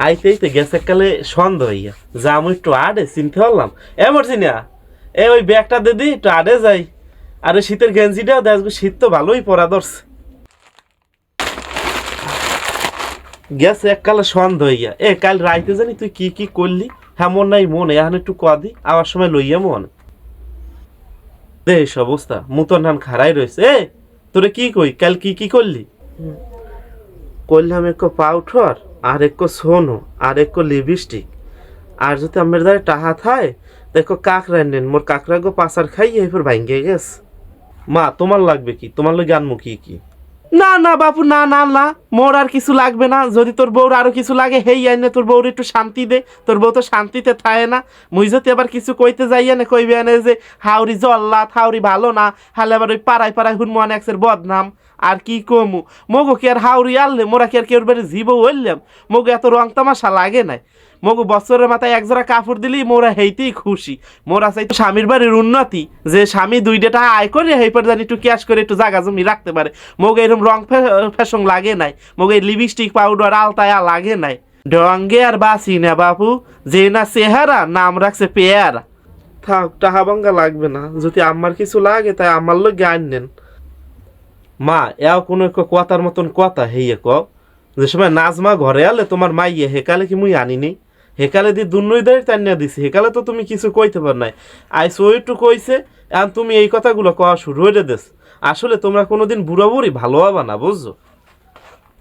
আইতে আইতে গেছে কালে সন্দেহ হইয়া যা আমি একটু আডে চিনতে পারলাম মরছিনা ওই ব্যাগটা দিদি একটু আডে যাই আর ওই শীতের গেঞ্জিটাও দেখবো শীত তো ভালোই পরা ধরছে গেছে এককালে সন্দেহ হইয়া কাল রাইতে জানি তুই কি কি করলি হ্যাঁ মন নাই মনে এখন একটু কদি আবার সময় লইয়া মন দে অবস্থা মুতন ধান খাড়াই রয়েছে তোরে কি কই কাল কি কি করলি করলাম এক পাউডার আর এক সোনো আর এক লিপস্টিক আর যদি আমার দ্বারা টাহা থায় দেখো কাকড়া নেন মোর কাকড়া গো পাচার খাইয়ে এরপর ভাঙ্গে গেছে মা তোমার লাগবে কি তোমার লগে আনমু কি কি না না বাপু না না না মোর আর কিছু লাগবে না যদি তোর বউর আরো কিছু লাগে হেই আইনে তোর বউর একটু শান্তি দে তোর বউ তো শান্তিতে থাকে না মুই যদি আবার কিছু কইতে যাইয়া না কইবে না যে হাউরি জল্লাদ হাউরি ভালো না হালে আবার ওই পাড়ায় পাড়ায় হুনমান এক্সের বদনাম আর কি কমু মগো কি আর হাউরি আনলে মোরা কি আর কেউ বাড়ি জীব হইলাম মগো এত রং তামাশা লাগে নাই মগো বছরের মাথায় এক জোড়া কাপড় দিলেই মোরা হেইতেই খুশি মোরা চাই তো স্বামীর বাড়ির উন্নতি যে স্বামী দুইটা আয় করে হেইপর জানি একটু ক্যাশ করে একটু জায়গা জমি রাখতে পারে মগো এরকম রং ফ্যাশন লাগে নাই মগো এই লিপস্টিক পাউডার আলতায়া লাগে নাই ডঙ্গে আর বাসি না বাপু যে না চেহারা নাম রাখছে পেয়ারা থাক টাহা ভাঙ্গা লাগবে না যদি আমার কিছু লাগে তাই আমার লোক জ্ঞান নেন মা এও কোনো কথার মতন কথা হেইয়ে ক যে সময় নাজমা ঘরে আলে তোমার মাইয়ে হেকালে কি মুই আনিনি হেকালে দি দুন্নই দাঁড়িয়ে টানিয়া দিছি হেকালে তো তুমি কিছু কইতে পার নাই আইস ওইটু কইছে এখন তুমি এই কথাগুলো কওয়া শুরু হয়ে দেস আসলে তোমরা কোনোদিন বুড়া বুড়ি ভালো হবা না বুঝছো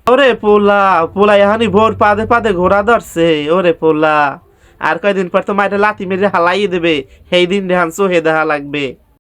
ওরে পোলা পোলা এহানি ভোর পাদে পাদে ঘোরা ধরছে ওরে পোলা আর কয়দিন পর তো মাইটা লাথি মেরে হালাই দেবে সেই দিন রেহান সোহে দেখা লাগবে